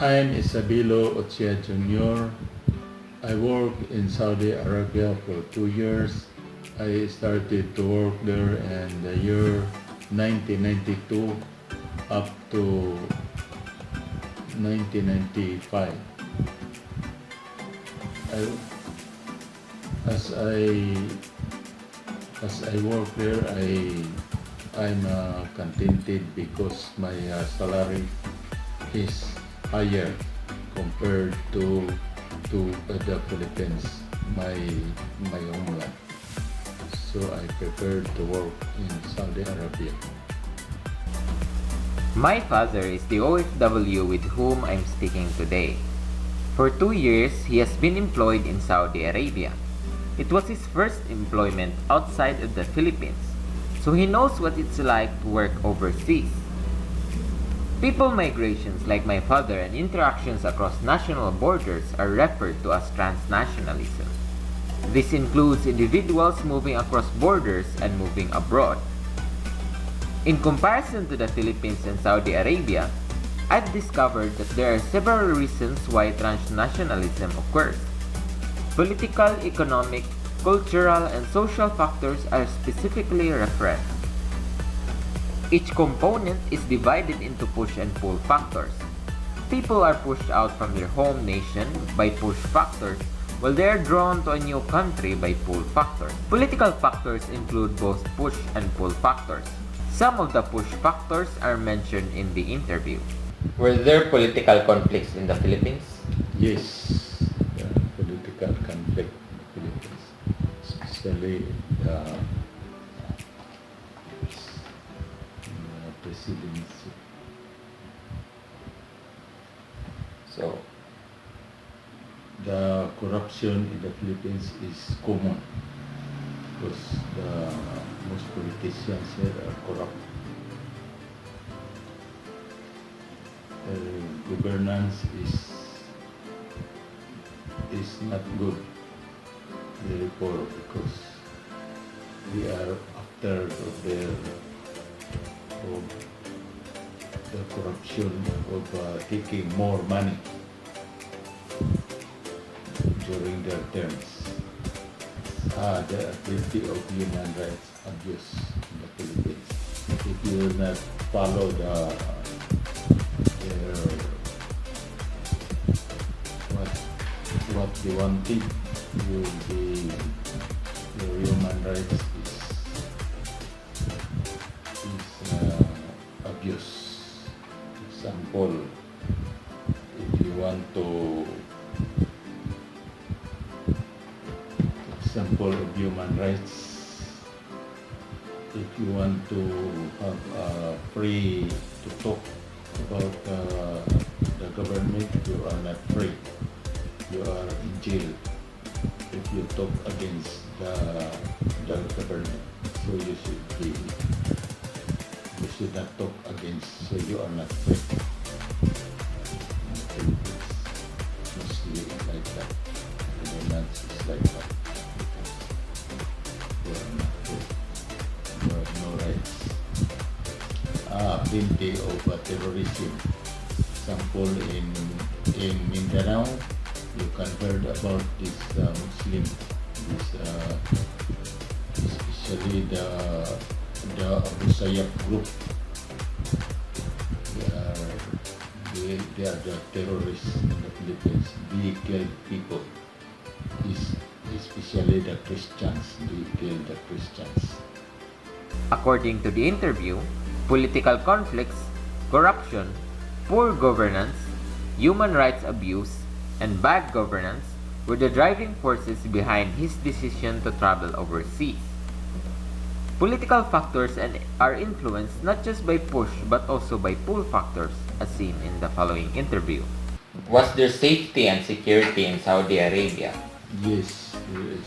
I'm Merbelle Ochea Jr. I worked in Saudi Arabia for 2 years. I started to work there in the year 1992 up to 1995. I, as I as I work there, I'm contented because my salary is higher compared to the Philippines, my my homeland. So I prefer to work in Saudi Arabia. My father is the OFW with whom I'm speaking today. For 2 years, he has been employed in Saudi Arabia. It was his first employment outside of the Philippines, so he knows what it's like to work overseas. People migrations like my father and interactions across national borders are referred to as transnationalism. This includes individuals moving across borders and moving abroad. In comparison to the Philippines and Saudi Arabia, I've discovered that there are several reasons why transnationalism occurs. Political, economic, cultural, and social factors are specifically referenced. Each component is divided into push and pull factors. People are pushed out from their home nation by push factors, while they are drawn to a new country by pull factors. Political factors include both push and pull factors. Some of the push factors are mentioned in the interview. Were there political conflicts in the Philippines? Yes, the political conflict in the Philippines, especially the presidency. So, The corruption in the Philippines is common because the most politicians here are corrupt. The governance is not good, very poor, because they are after of the corruption of taking more money during their terms. There are plenty of human rights abuse in the Philippines. If you will not follow their what they wanted, you will be your human rights is abuse. Example, if you want to example of human rights, if you want to have free to talk about the government, you are not free. You are in jail if you talk against the government. So you should not talk against. So you are not free. It's mostly like that. The governance is like that. You are not free. You have no rights. Plenty of terrorism. Example in Mindanao, you can heard about this Muslim, especially the Abu Sayyaf group. They are the terrorists in the Philippines. They kill people, especially the Christians. They kill the Christians. According to the interview, political conflicts, corruption, poor governance, human rights abuse, and bad governance were the driving forces behind his decision to travel overseas. Political factors are influenced not just by push but also by pull factors, as seen in the following interview. was there safety and security in Saudi Arabia? Yes, there is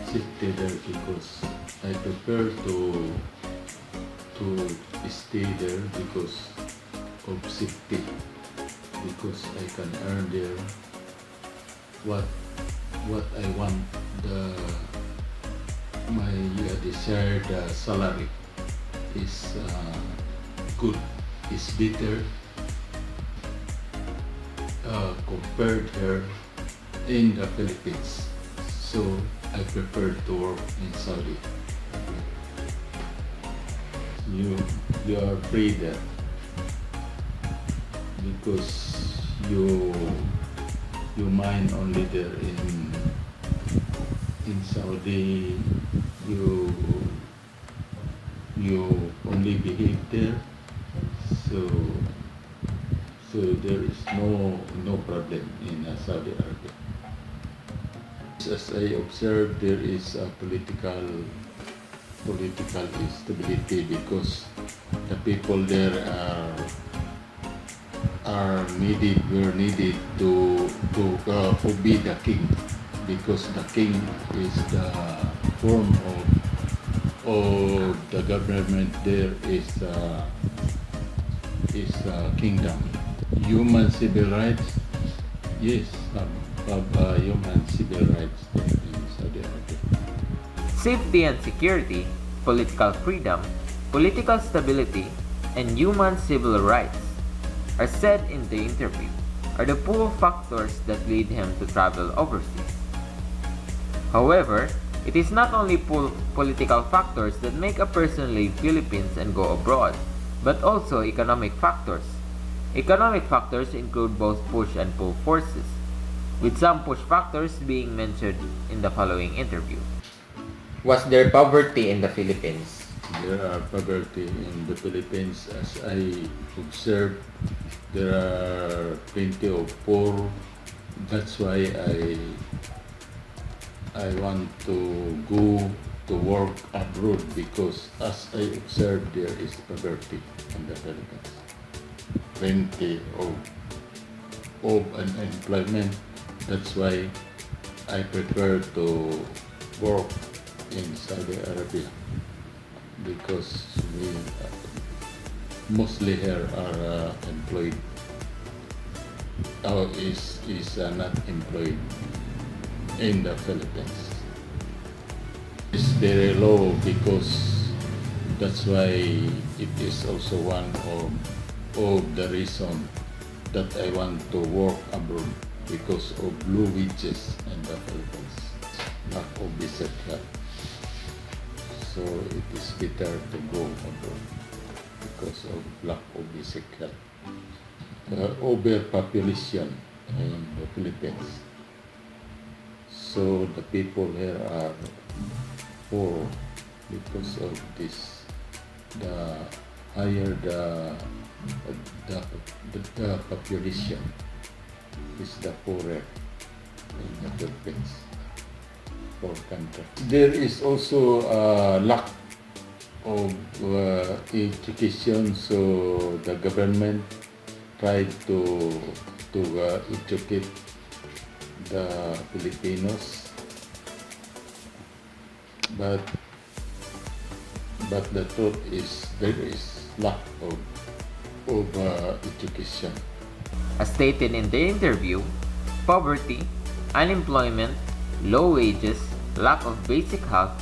safety there because I prefer to stay there because of safety. Because I can earn there what I want, my desired salary is good, is better compared here in the Philippines. So I prefer to work in Saudi. You are free there because you mine only there in Saudi. You only behave there, so there is no problem in Saudi Arabia. As I observe, there is a political instability because the people there were needed to obey the king, because the king is the form of the government there is kingdom. Human civil rights, yes, have human civil rights in Saudi Arabia. Safety and security, political freedom, political stability, and human civil rights are said in the interview are the pull factors that lead him to travel overseas. However, it is not only political factors that make a person leave Philippines and go abroad, but also economic factors. Economic factors include both push and pull forces, with some push factors being mentioned in the following interview. Was there poverty in the Philippines? There are poverty in the Philippines. As I observed, there are plenty of poor. That's why I want to go to work abroad, because as I observed, there is poverty in the Philippines. Plenty of unemployment. That's why I prefer to work in Saudi Arabia, because we mostly here are employed, or is not employed in the Philippines. It's very low, because that's why it is also one of the reason that I want to work abroad, because of low wages in the Philippines, lack of basic health. So it is better to go abroad because of lack of basic health. Overpopulation in the Philippines. So the people here are poor because of this. The higher the population is, the poorer in the Philippines. Poor country. There is also a lack of education, so the government tried to educate the Filipinos, but the truth is there is lack of education. As stated in the interview, poverty, unemployment, low wages, lack of basic health,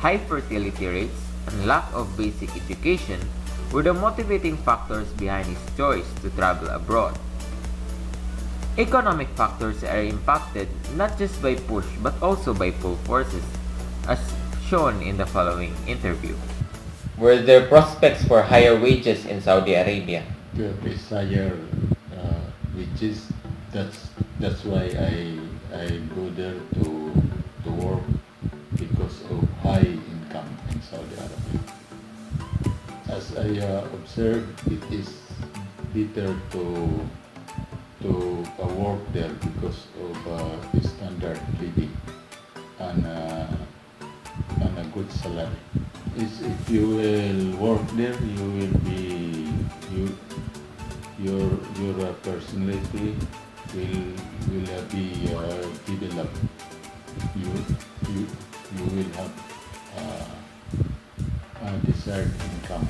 high fertility rates, and lack of basic education were the motivating factors behind his choice to travel abroad. Economic factors are impacted not just by push but also by pull forces, as shown in the following interview. Were there prospects for higher wages in Saudi Arabia? There is higher wages. That's why I go there to work, because of high income in Saudi Arabia. As I observed, it is better to work there because of the standard living and a good salary. If you will work there, you will be your personality will be developed. You will have a desired income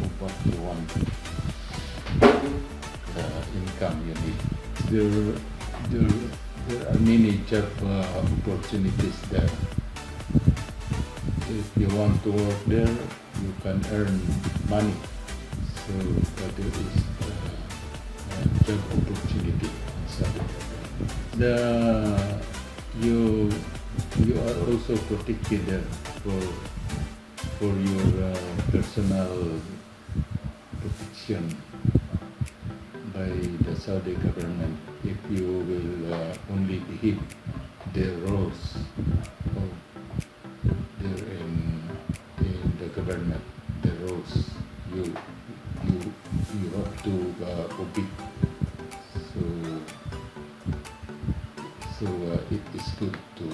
of what you want, the income you need. There are many job opportunities there. If you want to work there, you can earn money. So there is job opportunity. the you you are also protected there for your personal protection by the Saudi government if you will only behave their rules of their in the government, the rules you you you have to obey. So it is good to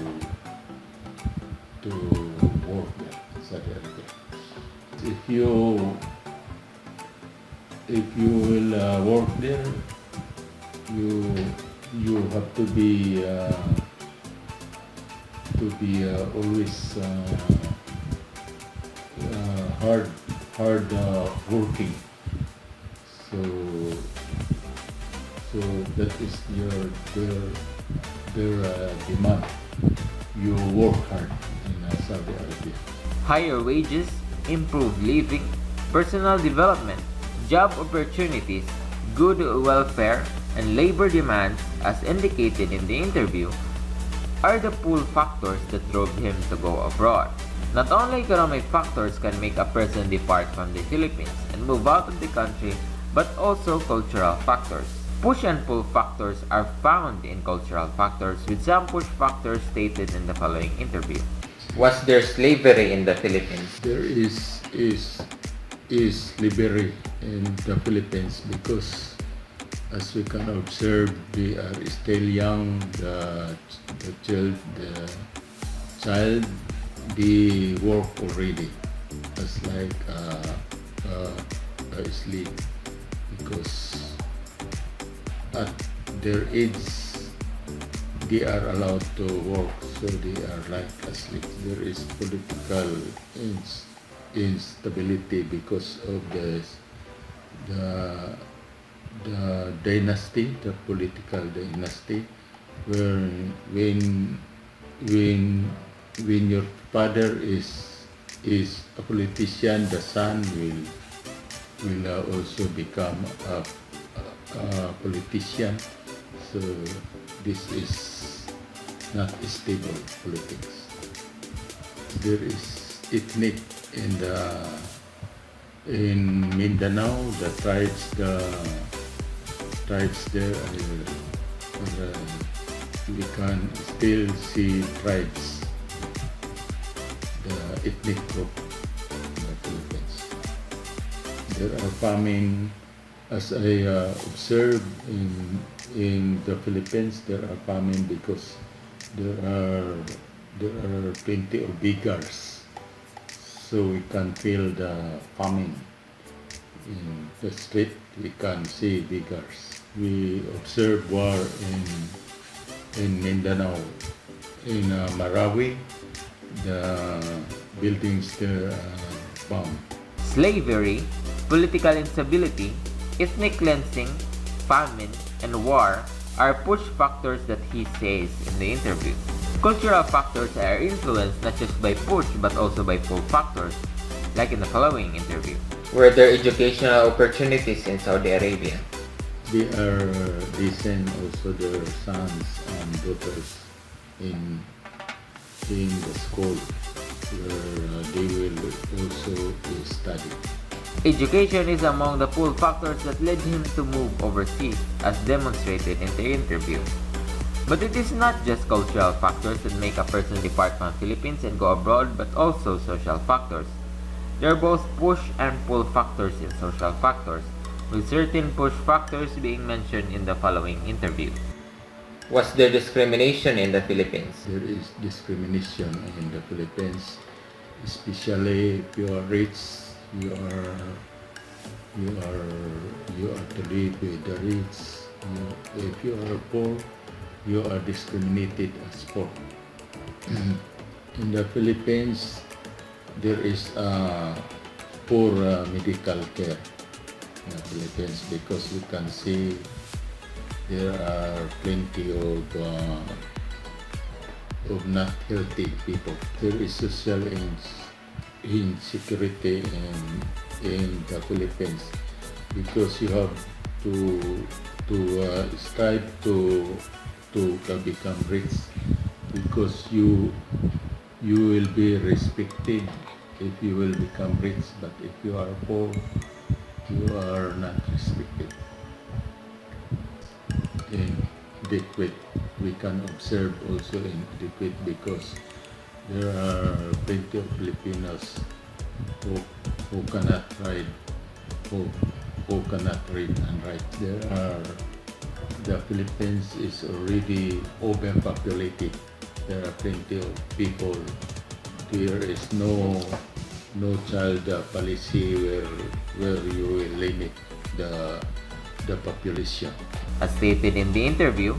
work there in Saudi Arabia. If you will work there, you have to be always hard working. So that is their demand. You work hard in Saudi Arabia. Higher wages, improved living, personal development, job opportunities, good welfare, and labor demands, as indicated in the interview, are the pull factors that drove him to go abroad. Not only economic factors can make a person depart from the Philippines and move out of the country, but also cultural factors. Push and pull factors are found in cultural factors, with some push factors stated in the following interview. Was there slavery in the Philippines? There is slavery in the Philippines because, as we can observe, they are still young. The child, they work already as like a slave because at their age they are allowed to work, so they are like a slave. There is political instability because of the dynasty, the political dynasty, where when your father is a politician, the son will also become a politician. So this is not stable politics. There is ethnic in Mindanao, the tribes there we can still see tribes, the ethnic group in the Philippines. There are famine, as I observed in the Philippines. There are famine because there are plenty of beggars, so we can feel the famine in the street. We can see beggars. We observe war in Mindanao, in Marawi. The buildings there are bombed. Slavery, political instability, ethnic cleansing, famine, and war are push factors that he says in the interview. Cultural factors are influenced not just by push but also by pull factors, like in the following interview. Were there educational opportunities in Saudi Arabia? They send also their sons and daughters in the school where they will also study. Education is among the pull factors that led him to move overseas, as demonstrated in the interview. But it is not just cultural factors that make a person depart from Philippines and go abroad, but also social factors. There are both push and pull factors in social factors, with certain push factors being mentioned in the following interview. Was there discrimination in the Philippines? There is discrimination in the Philippines, especially if you are rich. You are to live with the rich. If you are poor, you are discriminated as poor. In the Philippines, there is poor medical care in the Philippines because we can see there are plenty of not healthy people. There is social insecurity in the Philippines because you have to strive to to become rich, because you will be respected if you will become rich, but if you are poor, you are not respected. In Dikwit, we can observe also in Dikwit, because there are plenty of Filipinos who cannot read, who cannot read and write. The Philippines is already overpopulated. There are plenty of people. There is no child policy where you will limit the population. As stated in the interview,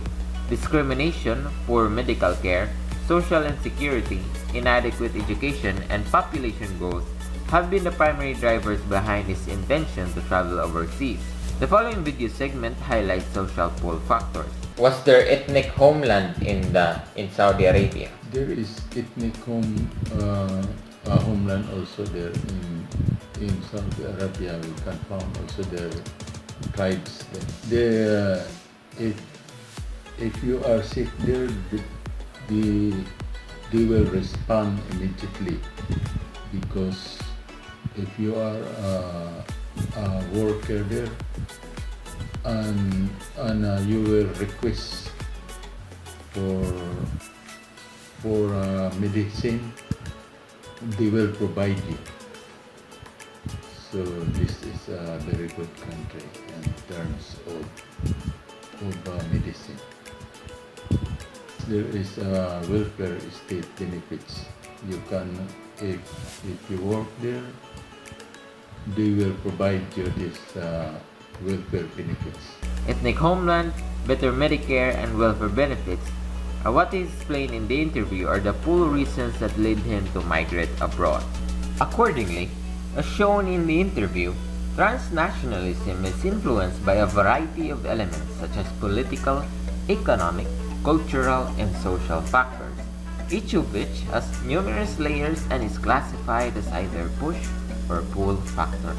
discrimination, poor medical care, social insecurity, inadequate education, and population growth have been the primary drivers behind his intention to travel overseas. The following video segment highlights social pull factors. Was there ethnic homeland in Saudi Arabia? There is ethnic homeland also there in Saudi Arabia. We can found also their tribes there. If you are sick there, they will respond immediately, because if you are a worker there and you will request for medicine, they will provide you. So this is a very good country in terms of medicine. There is welfare state benefits. You can, if you work there, they will provide you this welfare benefits. Ethnic homeland, better Medicare, and welfare benefits are what is explained in the interview are the full reasons that led him to migrate abroad. Accordingly, as shown in the interview, transnationalism is influenced by a variety of elements such as political, economic, cultural, and social factors, each of which has numerous layers and is classified as either push or pull factors.